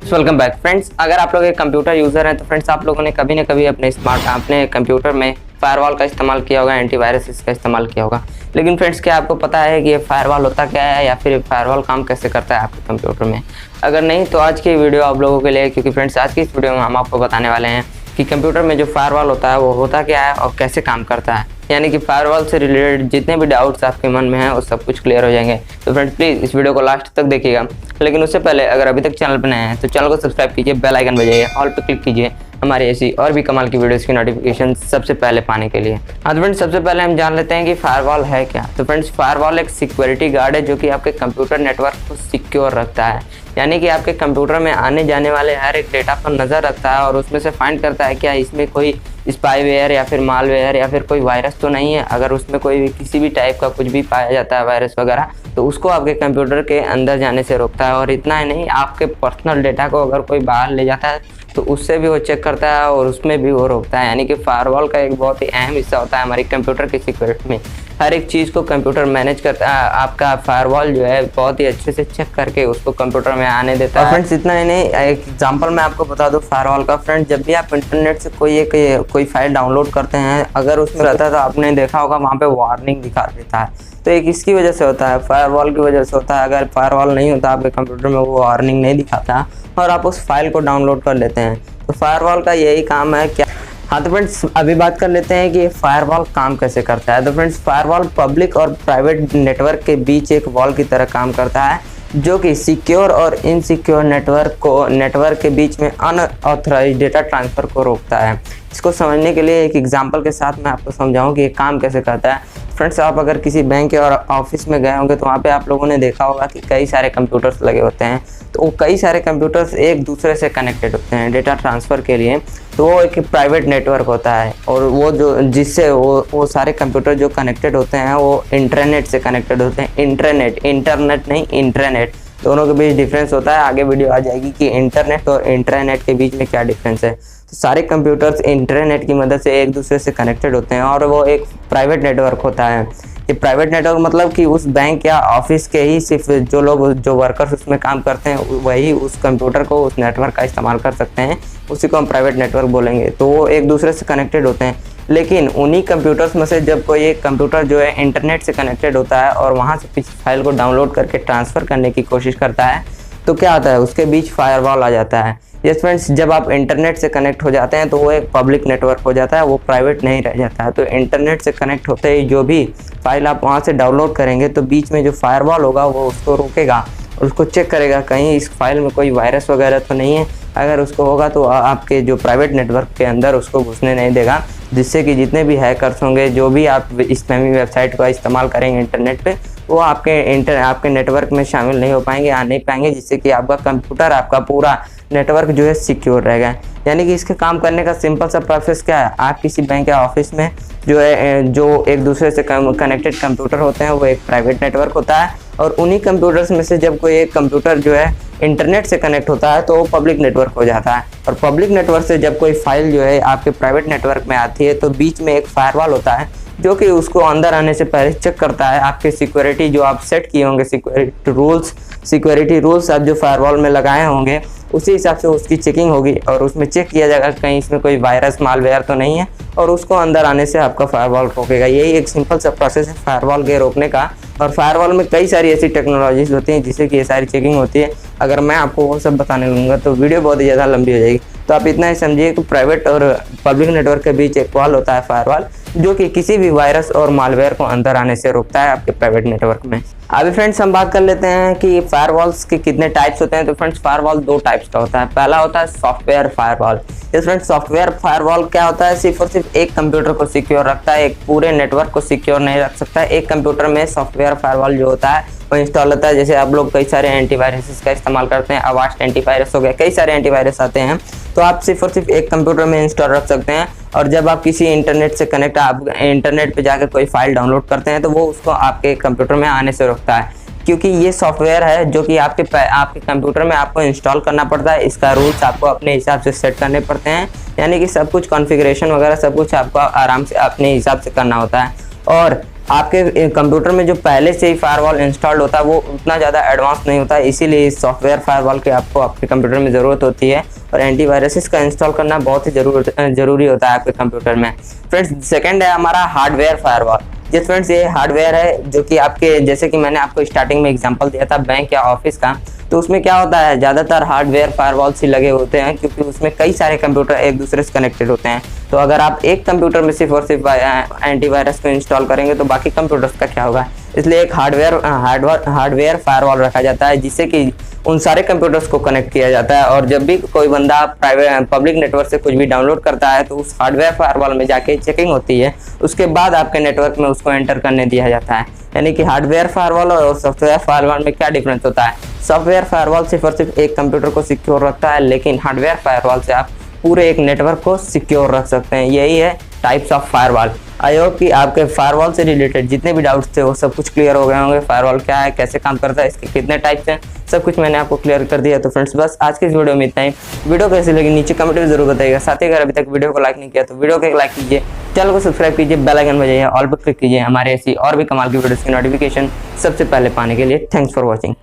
Welcome back friends. अगर आप लोग एक कंप्यूटर यूज़र हैं तो फ्रेंड्स आप लोगों ने कभी ना कभी अपने कंप्यूटर में फायरवॉल का इस्तेमाल किया होगा, एंटीवायरस इसका इस्तेमाल किया होगा। लेकिन फ्रेंड्स क्या आपको पता है कि ये फायरवॉल होता क्या है या फिर फायरवॉल काम कैसे करता है आपके कंप्यूटर में? अगर नहीं तो आज की वीडियो आप लोगों के लिए, क्योंकि फ्रेंड्स आज की इस वीडियो में हम आपको बताने वाले हैं कि कंप्यूटर में जो फायरवॉल होता है वो होता क्या है और कैसे काम करता है। यानी कि फायरवॉल से रिलेटेड जितने भी डाउट्स आपके मन में हैं वो सब कुछ क्लियर हो जाएंगे। तो फ्रेंड्स प्लीज़ इस वीडियो को लास्ट तक देखिएगा। लेकिन उससे पहले अगर अभी तक चैनल पर नए हैं तो चैनल को सब्सक्राइब कीजिए, बेल आइकन बजाइए, ऑल पे क्लिक कीजिए हमारी ऐसी और भी कमाल की वीडियोस की नोटिफिकेशन सबसे पहले पाने के लिए। हाँ तो फ्रेंड्स सबसे पहले हम जान लेते हैं कि फायरवॉल है क्या। तो फ्रेंड्स फायरवॉल एक सिक्योरिटी गार्ड है जो कि आपके कंप्यूटर नेटवर्क को सिक्योर रखता है। यानी कि आपके कंप्यूटर में आने जाने वाले हर एक डेटा पर नज़र रखता है और उसमें से फाइंड करता है क्या इसमें कोई स्पाईवेयर या फिर मालवेयर या फिर कोई वायरस तो नहीं है। अगर उसमें कोई भी किसी भी टाइप का कुछ भी पाया जाता है वायरस वगैरह तो उसको आपके कंप्यूटर के अंदर जाने से रोकता है। और इतना ही नहीं, आपके पर्सनल डेटा को अगर कोई बाहर ले जाता है तो उससे भी वो चेक करता है और उसमें भी वो रोकता है। यानी कि फायरवॉल का एक बहुत ही अहम हिस्सा होता है हमारी कंप्यूटर की सिक्योरिटी में। हर एक चीज़ को कंप्यूटर मैनेज करता है। आपका फायरवॉल जो है बहुत ही अच्छे से चेक करके उसको कंप्यूटर में आने देता है। फ्रेंड्स इतना ही नहीं, एक एग्जांपल मैं आपको बता दूं फायरवॉल का। फ्रेंड्स जब भी आप इंटरनेट से कोई फाइल डाउनलोड करते हैं, अगर उसमें रहता है तो आपने देखा होगा वहाँ पे वार्निंग दिखा देता है। तो एक इसकी वजह से होता है, फायरवॉल की वजह से होता है। अगर फायरवॉल नहीं होता आपके कंप्यूटर में वो वार्निंग नहीं दिखाता और आप उस फाइल को डाउनलोड कर लेते हैं। तो फायरवॉल का यही काम है क्या। हाँ तो फ्रेंड्स अभी बात कर लेते हैं कि फायरवॉल काम कैसे करता है। तो फ्रेंड्स फायरवॉल पब्लिक और प्राइवेट नेटवर्क के बीच एक वॉल की तरह काम करता है जो कि सिक्योर और इनसिक्योर नेटवर्क के बीच में अनऑथराइज्ड डेटा ट्रांसफ़र को रोकता है। इसको समझने के लिए एक एग्जांपल के साथ मैं आपको समझाऊं कि ये काम कैसे करता है। फ्रेंड्स आप अगर किसी बैंक और ऑफिस में गए होंगे तो वहाँ पे आप लोगों ने देखा होगा कि कई सारे कंप्यूटर्स लगे होते हैं। तो वो कई सारे कंप्यूटर्स एक दूसरे से कनेक्टेड होते हैं डेटा ट्रांसफ़र के लिए। तो वो एक प्राइवेट नेटवर्क होता है और वो जो जिससे वो सारे कंप्यूटर जो कनेक्टेड होते हैं वो इंटरनेट से कनेक्टेड होते हैं। इंटरनेट नहीं, इंटरनेट दोनों के बीच डिफरेंस होता है। आगे वीडियो आ जाएगी कि इंटरनेट और इंटरनेट के बीच में क्या डिफरेंस है। तो सारे कंप्यूटर्स इंटरनेट की मदद से एक दूसरे से कनेक्टेड होते हैं और वो एक प्राइवेट नेटवर्क होता है। ये प्राइवेट नेटवर्क मतलब कि उस बैंक या ऑफिस के ही सिर्फ जो वर्कर्स उसमें काम करते हैं वही उस कंप्यूटर को, उस नेटवर्क का इस्तेमाल कर सकते हैं। उसी को हम प्राइवेट नेटवर्क बोलेंगे। तो वो एक दूसरे से कनेक्टेड होते हैं। लेकिन उन्हीं कंप्यूटर्स में से जब कोई एक कंप्यूटर जो है इंटरनेट से कनेक्टेड होता है और वहाँ से किसी फाइल को डाउनलोड करके ट्रांसफ़र करने की कोशिश करता है तो क्या होता है, उसके बीच फायरवॉल आ जाता है। यस फ्रेंड्स, जब आप इंटरनेट से कनेक्ट हो जाते हैं तो वो एक पब्लिक नेटवर्क हो जाता है, वो प्राइवेट नहीं रह जाता है। तो इंटरनेट से कनेक्ट होते ही जो भी फाइल आप वहाँ से डाउनलोड करेंगे तो बीच में जो फायरवॉल होगा वो उसको रोकेगा और उसको चेक करेगा कहीं इस फाइल में कोई वायरस वगैरह तो नहीं है। अगर उसको होगा तो आपके जो प्राइवेट नेटवर्क के अंदर उसको घुसने नहीं देगा, जिससे कि जितने भी हैकर्स होंगे, जो भी आप स्पैमी वेबसाइट का इस्तेमाल करेंगे इंटरनेट पे, वो आपके नेटवर्क में शामिल नहीं हो पाएंगे, आ नहीं पाएंगे, जिससे कि आपका कंप्यूटर, आपका पूरा नेटवर्क जो है सिक्योर रहेगा। यानी कि इसके काम करने का सिंपल सा प्रोसेस क्या है, आप किसी बैंक या ऑफिस में जो एक दूसरे से कनेक्टेड कंप्यूटर होते हैं वो एक प्राइवेट नेटवर्क होता है और उन्हीं कंप्यूटर्स में से जब कोई एक कंप्यूटर जो है इंटरनेट से कनेक्ट होता है तो वो पब्लिक नेटवर्क हो जाता है। और पब्लिक नेटवर्क से जब कोई फाइल जो है आपके प्राइवेट नेटवर्क में आती है तो बीच में एक फायरवॉल होता है जो कि उसको अंदर आने से पहले चेक करता है आपके सिक्योरिटी जो आप सेट किए होंगे, सिक्योरिटी रूल्स आप जो फायरवॉल में लगाए होंगे उसी हिसाब से उसकी चेकिंग होगी और उसमें चेक किया जाएगा कहीं इसमें कोई वायरस मालवेयर तो नहीं है और उसको अंदर आने से आपका फायरवॉल रोकेगा। यही एक सिंपल सा प्रोसेस है फायरवॉल के रोकने का। और फायरवॉल में कई सारी ऐसी टेक्नोलॉजीज होती हैं जिससे कि ये सारी चेकिंग होती है। अगर मैं आपको वो सब बताने लूँगा तो वीडियो बहुत ही ज़्यादा लंबी हो जाएगी। तो आप इतना ही समझिए कि प्राइवेट और पब्लिक नेटवर्क के बीच एक वॉल होता है फायरवॉल, जो कि किसी भी वायरस और मालवेयर को अंदर आने से रोकता है आपके प्राइवेट नेटवर्क में। अभी फ्रेंड्स हम बात कर लेते हैं कि फायरवॉल्स के कितने टाइप्स होते हैं। तो फ्रेंड्स फायरवॉल दो टाइप्स का होता है। पहला होता है सॉफ्टवेयर फायरवॉल। इस फ्रेंड्स सॉफ्टवेयर फायरवॉल क्या होता है, सिर्फ और सिर्फ एक कंप्यूटर को सिक्योर रखता है, एक पूरे नेटवर्क को सिक्योर नहीं रख सकता है। एक कंप्यूटर में सॉफ्टवेयर फायरवॉल जो होता है वो इंस्टॉल होता है। जैसे आप लोग कई सारे एंटीवायरस का इस्तेमाल करते हैं, अवास्ट एंटीवायरस हो गया, कई सारे एंटीवायरस आते हैं। तो आप सिर्फ और सिर्फ एक कंप्यूटर में इंस्टॉल रख सकते हैं और जब आप किसी इंटरनेट से कनेक्ट, आप इंटरनेट पे जाकर कोई फाइल डाउनलोड करते हैं तो वो उसको आपके कंप्यूटर में आने से रोकता है। क्योंकि ये सॉफ्टवेयर है जो कि आपके कंप्यूटर में आपको इंस्टॉल करना पड़ता है। इसका रूल्स आपको अपने हिसाब से सेट करने पड़ते हैं। यानी कि सब कुछ कॉन्फ़िगरेशन वगैरह सब कुछ आपको आराम से अपने हिसाब से करना होता है। और आपके कंप्यूटर में जो पहले से ही फायरवॉल इंस्टॉल्ड होता है वो उतना ज़्यादा एडवांस नहीं होता है, इसीलिए इस सॉफ्टवेयर फायरवॉल की आपको आपके कंप्यूटर में ज़रूरत होती है और एंटीवायरस का इंस्टॉल करना बहुत ही ज़रूरी होता है आपके कंप्यूटर में। फ्रेंड्स सेकंड है हमारा हार्डवेयर फायरवॉल। जी फ्रेंड्स, ये हार्डवेयर है जो कि आपके, जैसे कि मैंने आपको स्टार्टिंग में एग्जांपल दिया था बैंक या ऑफिस का, तो उसमें क्या होता है ज़्यादातर हार्डवेयर फायरवॉल्स ही लगे होते हैं क्योंकि उसमें कई सारे कंप्यूटर एक दूसरे से कनेक्टेड होते हैं। तो अगर आप एक कंप्यूटर में सिर्फ और सिर्फ एंटीवायरस को इंस्टॉल करेंगे तो बाकी कंप्यूटर्स का क्या होगा, इसलिए एक हार्डवेयर फायरवॉल रखा जाता है जिससे कि उन सारे कंप्यूटर्स को कनेक्ट किया जाता है और जब भी कोई बंदा प्राइवेट पब्लिक नेटवर्क से कुछ भी डाउनलोड करता है तो उस हार्डवेयर फायरवॉल में जाके चेकिंग होती है, उसके बाद आपके नेटवर्क में उसको एंटर करने दिया जाता है। यानी कि हार्डवेयर फायरवॉल और सॉफ्टवेयर फायरवॉल में क्या डिफरेंस होता है। सॉफ्टवेयर फायरवॉल सिर्फ और सिर्फ एक कंप्यूटर को सिक्योर रखता है, लेकिन हार्डवेयर फायरवॉल से आप पूरे एक नेटवर्क को सिक्योर रख सकते हैं। यही है types of firewall. I hope कि आपके फायरवॉल से रिलेटेड जितने भी डाउट्स थे वो सब कुछ क्लियर हो गए होंगे। फायरवॉल क्या है, कैसे काम करता है, इसके कितने टाइप्स हैं, सब कुछ मैंने आपको क्लियर कर दिया। तो फ्रेंड्स बस आज की इस वीडियो में इतना ही। वीडियो कैसी लगी नीचे कमेंट में जरूर बताइएगा। साथ ही अगर अभी तक वीडियो को लाइक नहीं किया तो वीडियो को लाइक कीजिए, चैनल को सब्सक्राइब कीजिए, बेल आइकन बजाइए, ऑल पर क्लिक कीजिए हमारे ऐसी और भी कमाल की वीडियोस की नोटिफिकेशन सबसे पहले पाने के लिए। Thanks for watching.